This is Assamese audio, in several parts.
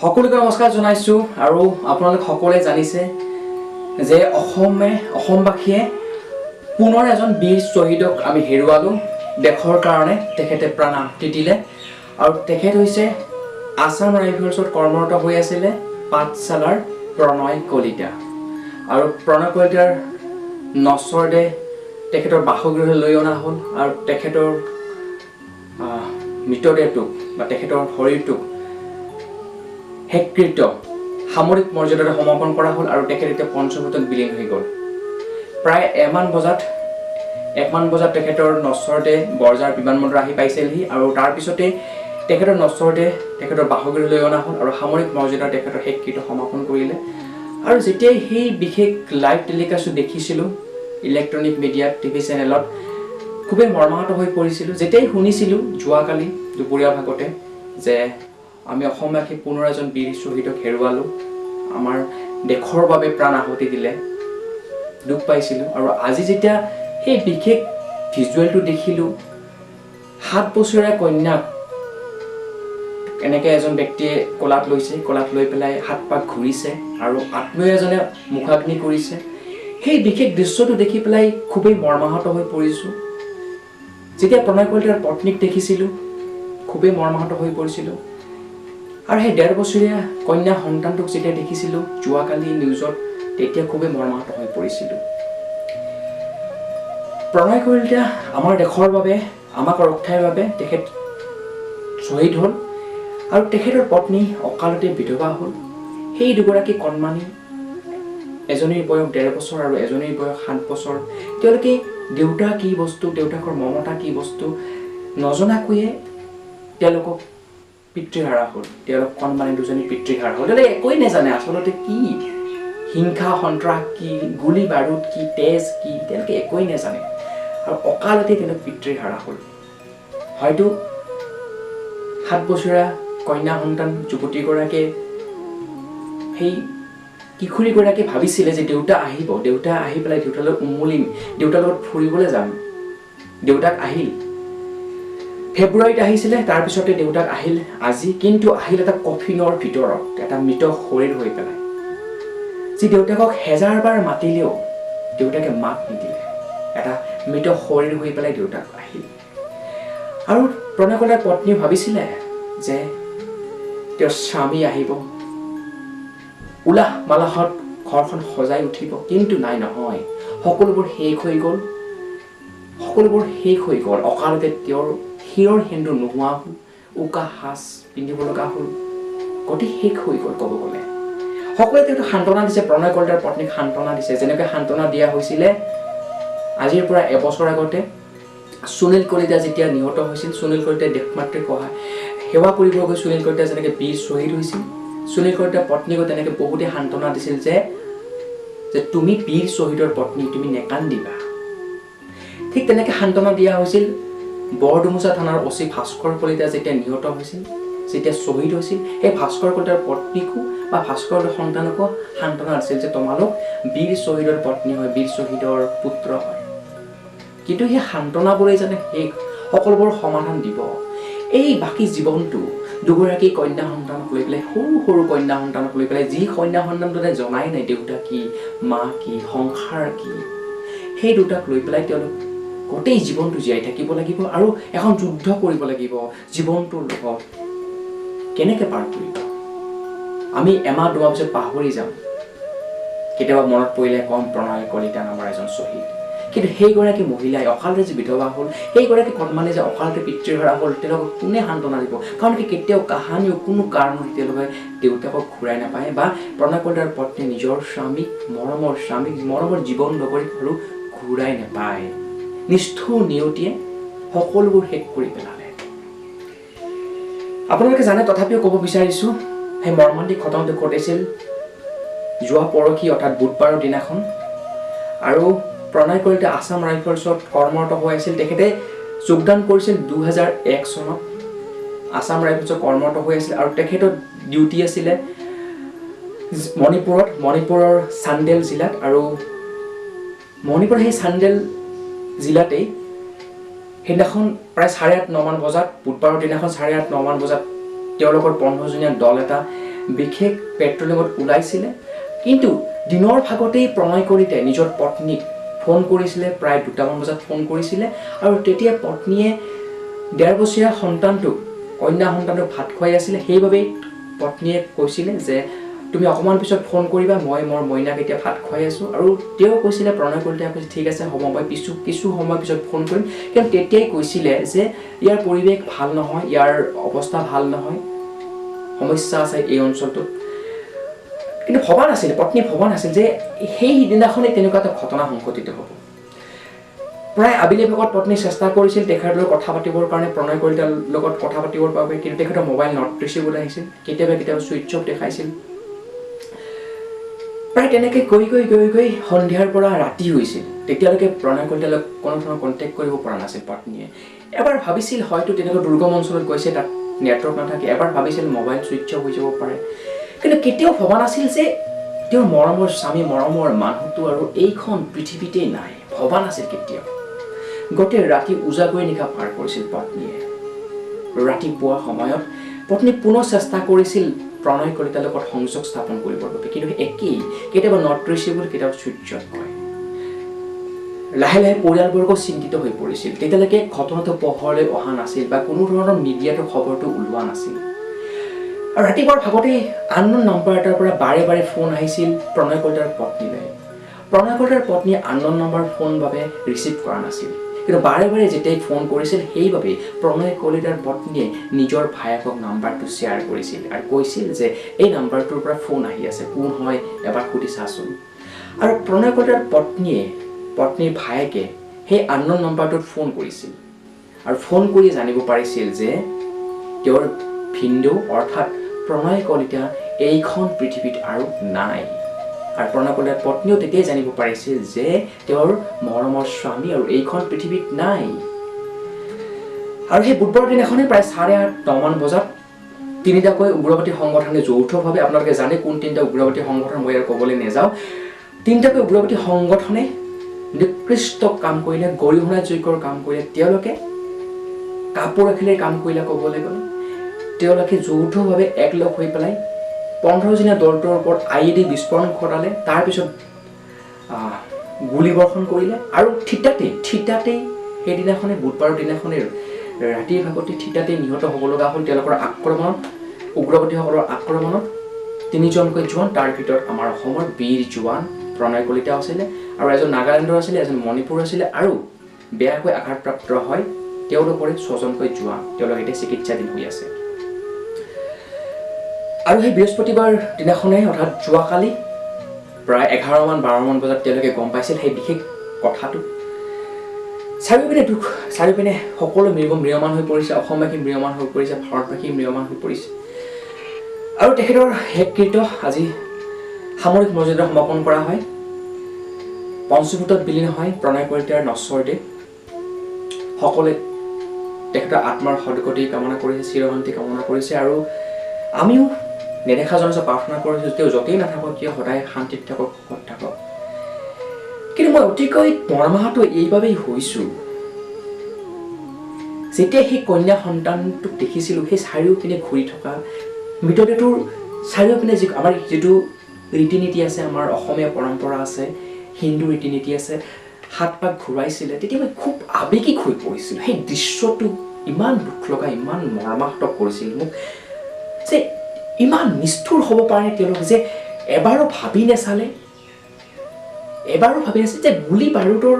সকলোকে নমস্কাৰ জনাইছোঁ আৰু আপোনালোক সকলোৱে জানিছে যে অসমবাসীয়ে পুনৰ এজন বীৰ শ্বহীদক আমি হেৰুৱালোঁ দেশৰ কাৰণে তেখেতে প্ৰাণ আহুতি দিলে আৰু তেখেত হৈছে আসাম ৰাইফলছত কৰ্মৰত হৈ আছিলে পাঠশালাৰ প্ৰণয় কলিতা আৰু প্ৰণয় কলিতাৰ নচৰদে তেখেতৰ বাসগৃহলৈ লৈ অনা হ'ল আৰু তেখেতৰ মৃতদেহটোক বা তেখেতৰ শৰীৰটোক হেককৃত সামৰিক মৰ্যাদাৰে সমাপন কৰা হ'ল আৰু তেখেত এতিয়া পঞ্চমতত বিলীন হৈ গ'ল। প্ৰায় একমান বজাত তেখেতৰ নচৰদে বৰজাৰ বিমানবন্দৰ আহি পাইছিলহি আৰু তাৰপিছতে তেখেতৰ নচৰদে তেখেতৰ বাসগৃহলৈ অনা হ'ল আৰু সামৰিক মৰ্যাদাৰ তেখেতৰ হেককৃত সমাপন কৰিলে। আৰু যেতিয়াই সেই বিশেষ লাইভ টেলিকাষ্ট দেখিছিলোঁ ইলেক্ট্ৰনিক মিডিয়াত টিভি চেনেলত খুবেই মৰ্মাহত হৈ পৰিছিলোঁ। যেতিয়াই শুনিছিলোঁ যোৱাকালি দুপৰীয়া ভাগতে যে আমি অসমবাসী পুনৰ এজন বীৰ শ্বহীদক হেৰুৱালোঁ, আমাৰ দেশৰ বাবে প্ৰাণ আহুতি দিলে, দুখ পাইছিলোঁ। আৰু আজি যেতিয়া সেই বিশেষ ভিজুৱেলটো দেখিলোঁ, 7 বছৰীয়া কন্যাক এনেকৈ এজন ব্যক্তিয়ে কোলাত লৈছে, কোলাত লৈ পেলাই হাত পাক ঘূৰিছে আৰু আত্মীয় এজনে মুখাগ্নি কৰিছে, সেই বিশেষ দৃশ্যটো দেখি পেলাই খুবেই মৰ্মাহত হৈ পৰিছোঁ। যেতিয়া প্ৰণয় কলিতাৰ পত্নীক দেখিছিলোঁ খুবেই মৰ্মাহত হৈ পৰিছিলোঁ আৰু সেই 1.5 বছৰীয়া কন্যা সন্তানটোক যেতিয়া দেখিছিলোঁ যোৱাকালি নিউজত, তেতিয়া খুবেই মৰ্মাহত হৈ পৰিছিলোঁ। প্ৰণয় কলিতা আমাৰ দেশৰ বাবে, আমাক ৰক্ষাৰ বাবে তেখেত শ্বহীদ হ'ল আৰু তেখেতৰ পত্নী অকালতে বিধৱা হ'ল। সেই দুগৰাকী কণমানি, এজনীৰ বয়স 1.5 বছৰ আৰু এজনীৰ বয়স 7 বছৰ, তেওঁলোকে দেউতা কি বস্তু, দেউতাকৰ মমতা কি বস্তু নজনাকৈয়ে তেওঁলোকক পিতৃহাৰা হ'ল। তেওঁলোক কণমানি দুজনী পিতৃহাৰা হ'ল। তেওঁলোকে একোৱেই নাজানে আচলতে কি হিংসা সন্ত্ৰাস কি, গুলি বাৰুদ কি, তেজ কি, তেওঁলোকে একোৱেই নাজানে আৰু অকালতে তেওঁলোক পিতৃহাৰা হ'ল। হয়তো 7 বছৰীয়া কন্যা সন্তান যুৱতীগৰাকীয়ে সেই কিশোৰীগৰাকী ভাবিছিলে যে দেউতা আহিব, দেউতা আহি পেলাই দেউতালৈ উমলিম, দেউতাৰ লগত ফুৰিবলৈ যাম। দেউতাক আহিল, ফেব্ৰুৱাৰীত আহিছিলে, তাৰপিছতে দেউতাক আহিল আজি, কিন্তু আহিল এটা কফিনৰ ভিতৰত, এটা মৃত শৰীৰ হৈ পেলাই। যি দেউতাকক 1000 বাৰ মাতিলেও দেউতাকে মাত নিদিলে, এটা মৃত শৰীৰ হৈ পেলাই দেউতাক আহিল। আৰু প্ৰণয় কলিতাৰ পত্নী ভাবিছিলে যে তেওঁৰ স্বামী আহিব, উলাহ মালাহত ঘৰখন সজাই উঠিব, কিন্তু নাই, নহয়, সকলোবোৰ শেষ হৈ গ'ল। অকালতে তেওঁৰ শিৰৰ সেন্দুৰ নোহোৱা হ'ল, উকা সাজ পিন্ধিব লগা হ'ল, গতি শেষ হৈ গ'ল। ক'ব গ'লে সকলোৱে তেওঁক সান্তনা দিছে, প্ৰণয় কলিতাৰ পত্নীক সান্তনা দিছে, যেনেকৈ সান্তনা দিয়া হৈছিলে আজিৰ পৰা এবছৰ আগতে সুনীল কলিতা যেতিয়া নিহত হৈছিল। সুনীল কলিতাই দেশমাতৃক সেৱা কৰিব গৈ সুনীল কলিতা যেনেকৈ বীৰ শ্বহীদ হৈছিল, সুনীল কলিতাৰ পত্নীকো তেনেকৈ বহুতে সান্তনা দিছিল যে তুমি বীৰ শ্বহীদৰ পত্নী, তুমি নেকান্দিবা। ঠিক তেনেকৈ সান্তনা দিয়া হৈছিল বৰডুমুচা থানাৰ অচি ভাস্কৰ কলিতা যেতিয়া নিহত হৈছিল, যেতিয়া শ্বহীদ হৈছিল, সেই ভাস্কৰ কলিতাৰ পত্নীকো বা ভাস্কৰ সন্তানকো সান্তনা দিছিল যে তোমালোক বীৰ শ্বহীদৰ পত্নী হয়, বীৰ শ্বহীদৰ পুত্ৰ হয়। কিন্তু সেই সান্তনাবোৰে জানে সেই সকলোবোৰ সমাধান দিব? এই বাকী জীৱনটো দুগৰাকী কন্যা সন্তানক লৈ পেলাই, সৰু কন্যা সন্তানক লৈ পেলাই, যি কন্যা সন্তানটোৱে জনাই নাই দেউতা কি, মা কি, সংসাৰ কি, সেই দুটাক লৈ পেলাই তেওঁলোক গোটেই জীৱনটো জীয়াই থাকিব লাগিব আৰু এখন যুদ্ধ কৰিব লাগিব জীৱনটোৰ লগত। কেনেকৈ পাৰ কৰিব? আমি এমাহ 2 মাহ পিছত পাহৰি যাম, কেতিয়াবা মনত পৰিলে কম প্ৰণয় কলিতা নামৰ এজন শ্বহীদ। কিন্তু সেইগৰাকী মহিলাই অকালতে যে বিধৱা হ'ল, সেইগৰাকী কণমানি যে অকালতে পিতৃহাৰা হ'ল, তেওঁলোকক কোনে সান্তনা দিব? কাৰণ কেতিয়াও কাহানিও কোনো কাৰণত তেওঁলোকে দেউতাকক ঘূৰাই নাপায় বা প্ৰণয় কলিতাৰ পত্নী নিজৰ স্বামীক, মৰমৰ জীৱন লগৰী আৰু ঘূৰাই নাপায়। নিষ্ঠুৰ নিয়তিয়ে সকলোবোৰ শেষ কৰি পেলালে। আপোনালোকে জানে, তথাপিও ক'ব বিচাৰিছোঁ, সেই মৰ্মান্তিক ঘটনাটো ঘটিছিল যোৱা পৰহি অৰ্থাৎ বুধবাৰৰ দিনাখন। আৰু প্ৰণয় কলিতা আসাম ৰাইফলছত কৰ্মৰত হৈ আছিল। তেখেতে যোগদান কৰিছিল 2001 চনত, আসাম ৰাইফলছত কৰ্মৰত হৈ আছিল আৰু তেখেতৰ ডিউটি আছিলে মণিপুৰৰ চান্দেল জিলাত। আৰু মণিপুৰৰ সেই চান্দেল জিলাতেই সেইদিনাখন প্ৰায় 8:30-9 মান বজাত, বুধবাৰৰ দিনাখন 8:30-9 মান বজাত তেওঁলোকৰ 15জনীয়া দল এটা বিশেষ পেট্ৰলিঙত ওলাইছিলে কিন্তু দিনৰ ভাগতেই প্ৰণয় কলিতাই নিজৰ পত্নীক ফোন কৰিছিলে প্ৰায় 2টামান বজাত ফোন কৰিছিলে আৰু তেতিয়া পত্নীয়ে 1.5 বছৰীয়া সন্তানটোক কন্যা সন্তানটোক ভাত খুৱাই আছিলে সেইবাবে পত্নীয়ে কৈছিলে যে তুমি অকমান পিছত ফোন কৰিবা মই মোৰ মইনাক এতিয়া ভাত খুৱাই আছো আৰু তেওঁ কৈছিলে প্ৰণয় কলিতাই কৈছে ঠিক আছে হ'ব মই কিছু সময় পিছত ফোন কৰিম কিন্তু তেতিয়াই কৈছিলে যে ইয়াৰ পৰিৱেশ ভাল নহয় ইয়াৰ অৱস্থা ভাল নহয় সমস্যা আছে এই অঞ্চলটোত কিন্তু ভবা নাছিল পত্নী ভবা নাছিল যে সেই দিনাখনে তেনেকুৱা এটা ঘটনা সংঘটিত হ'ব প্ৰায় আবেলি ভাগত পত্নী চেষ্টা কৰিছিল তেখেতৰ লগত কথা পাতিবৰ কাৰণে প্ৰণয় কলিতাৰ লগত কথা পাতিবৰ বাবে কিন্তু তেখেতৰ মোবাইল নট ৰিচিভেবল আহিছিল কেতিয়াবা ছুইচ অফ দেখাইছিল প্ৰায় তেনেকৈ গৈ সন্ধিয়াৰ পৰা ৰাতি হৈছিল তেতিয়ালৈকে প্ৰণয় কলিতালৈ কোনো ধৰণৰ কণ্টেক্ট কৰিব পৰা নাছিল পত্নীয়ে এবাৰ ভাবিছিল হয়তো তেনেকুৱা দুৰ্গম অঞ্চলত গৈছে তাত নেটৱৰ্ক নাথাকে এবাৰ ভাবিছিল মোবাইল ছুইচ অফ হৈ যাব পাৰে কিন্তু কেতিয়াও ভবা নাছিল যে তেওঁৰ মৰমৰ স্বামী মৰমৰ মানুহটো আৰু এইখন পৃথিৱীতেই নাই ভবা নাছিল কেতিয়াও গোটেই ৰাতি উজাগৰি নিশা পাৰ কৰিছিল পত্নীয়ে ৰাতিপুৱা সময়ত পত্নী পুনৰ চেষ্টা কৰিছিল প্ৰণয় কলিতাৰ লগত সংযোগ স্থাপন কৰিবৰ বাবে কিন্তু একেই কেতিয়াবা নট ৰিচিভেবল কেতিয়াবা ছুইচ অফ হয় লাহে লাহে পৰিয়ালবৰ্গ চিন্তিত হৈ পৰিছিল তেতিয়ালৈকে ঘটনাটো পোহৰলৈ অহা নাছিল বা কোনো ধৰণৰ মিডিয়াটো খবৰটো ওলোৱা নাছিল আৰু ৰাতিপুৱাৰ ভাগতে আননোন নম্বৰ এটাৰ পৰা বাৰে বাৰে ফোন আহিছিল প্ৰণয় কলিতাৰ পত্নীলৈ প্ৰণয় কলিতাৰ পত্নীয়ে আননোন নম্বৰ ফোন বাবে ৰিচিভ কৰা নাছিল কিন্তু বাৰে বাৰে যেতিয়াই ফোন কৰিছিল সেইবাবে প্ৰণয় কলিতাৰ পত্নীয়ে নিজৰ ভায়েকক নাম্বাৰটো শ্বেয়াৰ কৰিছিল আৰু কৈছিল যে এই নাম্বাৰটোৰ পৰা ফোন আহি আছে কোন হয় এবাৰ সুধি চাচোন আৰু প্ৰণয় কলিতাৰ পত্নীৰ ভায়েকে সেই আননোন নম্বৰটোত ফোন কৰিছিল আৰু ফোন কৰি জানিব পাৰিছিল যে তেওঁৰ ভিনদেউ অৰ্থাৎ প্ৰণয় কলিতা এইখন পৃথিৱীত আৰু নাই আৰু প্ৰণয় কলিতাৰ পত্নীও তেতিয়াই জানিব পাৰিছিল যে তেওঁৰ মৰমৰ স্বামী আৰু এইখন পৃথিৱীত নাই আৰু সেই বুধবাৰৰ দিনাখনেই প্ৰায় 8:30 বজাত তিনিটাকৈ উগ্ৰবাদী সংগঠনে যৌথভাৱে আপোনালোকে জানে কোন তিনিটা উগ্ৰবাদী সংগঠন মই আৰু ক'বলৈ নাযাওঁ তিনিটাকৈ উগ্ৰবাদী সংগঠনে নিকৃষ্ট কাম কৰিলে গৰিহণা যোগ্যৰ কাম কৰিলে তেওঁলোকে কাপোৰ ৰাখিলে কাম কৰিলে ক'বলৈ গ'লে তেওঁলোকে যৌথভাৱে একলগ হৈ পেলাই 15জনীয়া দলটোৰ ওপৰত IED বিস্ফোৰণ ঘটালে তাৰপিছত গুলীবৰ্ষণ কৰিলে আৰু থিতাতেই সেইদিনাখনে বুধবাৰৰ দিনাখনে ৰাতিৰ ভাগতে থিতাতেই নিহত হ'ব লগা হ'ল তেওঁলোকৰ আক্ৰমণত উগ্ৰবাদীসকলৰ আক্ৰমণত 3জনকৈ জোৱান তাৰ ভিতৰত আমাৰ অসমৰ বীৰ জোৱান প্ৰণয় কলিতা আছিলে আৰু এজন নাগালেণ্ডৰ আছিলে এজন মণিপুৰ আছিলে আৰু বেয়াকৈ আঘাতপ্ৰাপ্ত হয় তেওঁলোকৰে 6জনকৈ জোৱান তেওঁলোক এতিয়া চিকিৎসাধীন হৈ আছে আৰু সেই বৃহস্পতিবাৰ দিনাখনে অৰ্থাৎ যোৱাকালি প্ৰায় 11-12 বজাত তেওঁলোকে গম পাইছিল সেই বিশেষ কথাটো চাৰিওপিনে দুখ চাৰিওপিনে সকলো ম্ৰিয়মান হৈ পৰিছে অসমবাসী ম্ৰিয়মান হৈ পৰিছে ভাৰতবাসী ম্ৰিয়মান হৈ পৰিছে আৰু তেখেতৰ শেষকৃত্য আজি সামৰিক মৰ্যাদা সমাপন কৰা হয় পঞ্চভূতত বিলীন হয় প্ৰণয় কলিতাৰ নশ্বৰ দেহ সকলোৱে তেখেতৰ আত্মাৰ সদগতি কামনা কৰিছে চিৰশান্তি কামনা কৰিছে আৰু আমিও নেদেখাজনৰ প্ৰাৰ্থনা কৰিছোঁ তেওঁ য'তেই নাথাকক কিয় সদায় শান্তিত থাকক সুখত থাকক কিন্তু মই অতিকৈ মৰ্মাহত এইবাবেই হৈছোঁ যেতিয়া সেই কন্যা সন্তানটোক দেখিছিলোঁ সেই চাৰিওপিনে ঘূৰি থকা মৃতদেহটোৰ চাৰিওপিনে আমাৰ যিটো ৰীতি নীতি আছে আমাৰ অসমীয়া পৰম্পৰা আছে হিন্দু ৰীতি নীতি আছে হাত পাক ঘূৰাইছিলে তেতিয়া মই খুব আৱেগিক হৈ পৰিছিলোঁ সেই দৃশ্যটো ইমান দুখ লগা ইমান মৰ্মাহত কৰিছিল মোক যে ইমান নিষ্ঠুৰ হ'ব পাৰে তেওঁলোক যে এবাৰো ভাবি নাচালে যে গুলী বাৰুদৰ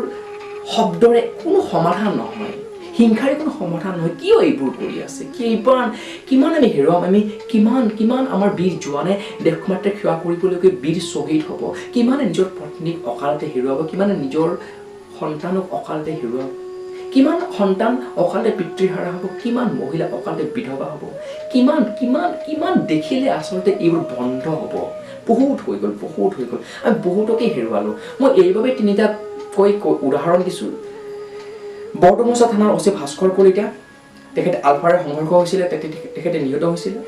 শব্দৰে কোনো সমাধান নহয় হিংসাৰে কোনো সমাধান নহয় কিয় এইবোৰ কৰি আছে কিমান আমি হেৰুৱাম আমি কিমান আমাৰ বীৰ জোৱানে দেশমাতৃক সেৱা কৰিবলৈকে বীৰ শ্বহীদ হ'ব কিমানে নিজৰ পত্নীক অকালতে হেৰুৱাব কিমানে নিজৰ সন্তানক অকালতে হেৰুৱাব কিমান সন্তান অকালতে পিতৃহাৰা হ'ব কিমান মহিলা অকালতে বিধৱা হ'ব কিমান দেখিলে আচলতে এইবোৰ বন্ধ হ'ব বহুত হৈ গ'ল আমি বহুতকে হেৰুৱালোঁ মই এইবাবে তিনিটাকৈ উদাহৰণ দিছোঁ বৰডুমচা থানাৰ OC ভাস্কৰ কলিতা তেখেতে আলফাৰে সংঘৰ্ষ হৈছিলে তেখেতে নিহত হৈছিলে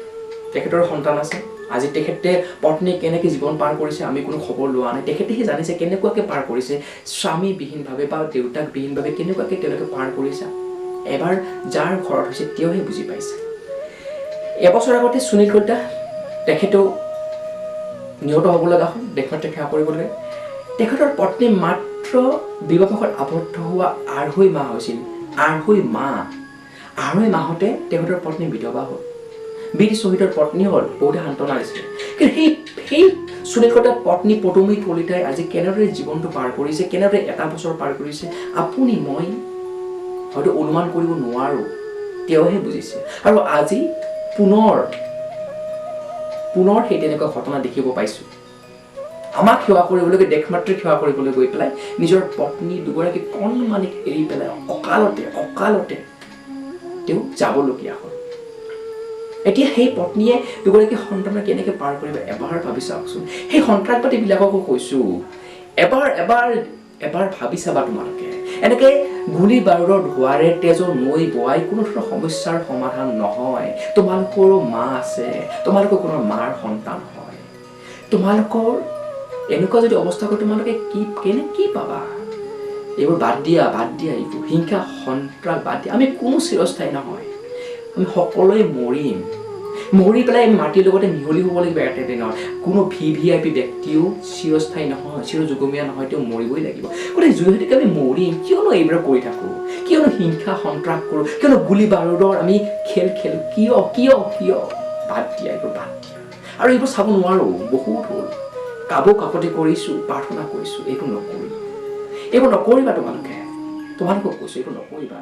তেখেতৰ সন্তান আছে আজি তেখেতে পত্নী কেনেকৈ জীৱন পাৰ কৰিছে আমি কোনো খবৰ লোৱা নাই তেখেতেহে জানিছে কেনেকুৱাকৈ পাৰ কৰিছে স্বামীবিহীনভাৱে বা দেউতাকবিহীনভাৱে কেনেকুৱাকৈ তেওঁলোকে পাৰ কৰিছে এবাৰ যাৰ ঘৰত হৈছে তেওঁহে বুজি পাইছে এবছৰ আগতে সুনীল কলিতা তেখেতেও নিহত হ'ব লগা হ'ল দেশমাতৃক সেৱা কৰিবলৈ। তেখেতৰ পত্নী মাত্ৰ বিবাহপাশত আবদ্ধ হোৱা 2.5 মাহ হৈছিল। 2.5 মাহ, 2.5 মাহতে তেখেতৰ পত্নী বিধৱা হ'ল। বীৰ শ্বহীদৰ পত্নী হ'ল, বহুতে সান্তনা দিছে। কিন্তু সেই সুলেখতাৰ পত্নী পদুমী কলিতাই আজি কেনেদৰে জীৱনটো পাৰ কৰিছে, কেনেদৰে এটা বছৰ পাৰ কৰিছে, আপুনি মই হয়তো অনুমান কৰিব নোৱাৰোঁ, তেওঁহে বুজিছে। আৰু আজি পুনৰ সেই তেনেকুৱা ঘটনা দেখিব পাইছোঁ। আমাক সেৱা কৰিবলৈ, দেশমাতৃক সেৱা কৰিবলৈ গৈ পেলাই নিজৰ পত্নী দুগৰাকী কণমানিক এৰি পেলাই অকালতে তেওঁ যাবলগীয়া হ'ল। এতিয়া সেই পত্নীয়ে দুগৰাকী সন্তানক কেনেকৈ পাৰ কৰিব এবাৰ ভাবি চাওকচোন। সেই সন্ত্ৰাসবাদীবিলাককো কৈছোঁ, এবাৰ ভাবি চাবা তোমালোকে। এনেকৈ গুলী বাৰুদৰ ধোঁৱাৰে তেজৰ নৈ বোৱাই কোনো ধৰণৰ সমস্যাৰ সমাধান নহয়। তোমালোকৰো মা আছে, তোমালোকৰ কোনো মাৰ সন্তান হয়। তোমালোকৰ এনেকুৱা যদি অৱস্থা কৰে তোমালোকে কি পাবা? এইবোৰ বাদ দিয়া এইবোৰ হিংসা সন্ত্ৰাস বাদ দিয়া। আমি কোনো চিৰস্থায়ী নহয়, আমি সকলোৱে মৰি পেলাই মাটিৰ লগতে মিহলি হ'ব লাগিব এটা দিনত। কোনো VIP ব্যক্তিও চিৰস্থায়ী নহয়, চিৰযুগমীয়া নহয়, তেওঁ মৰিবই লাগিব। গতিকে যিহেতুকে আমি মৰিম, কিয়নো এইবিলাক কৰি থাকোঁ? কিয়নো হিংসা সন্ত্ৰাস কৰোঁ? কিয়নো গুলী বাৰুদৰ আমি খেল খেলোঁ? কিয়? বাদ দিয়া, এইবোৰ বাদ দিয়া। আৰু এইবোৰ চাব নোৱাৰোঁ, বহুত হ'ল। কাকতি কৰিছোঁ, প্ৰাৰ্থনা কৰিছোঁ, এইবোৰ নকৰিবা তোমালোকক কৈছোঁ, এইবোৰ নকৰিবা।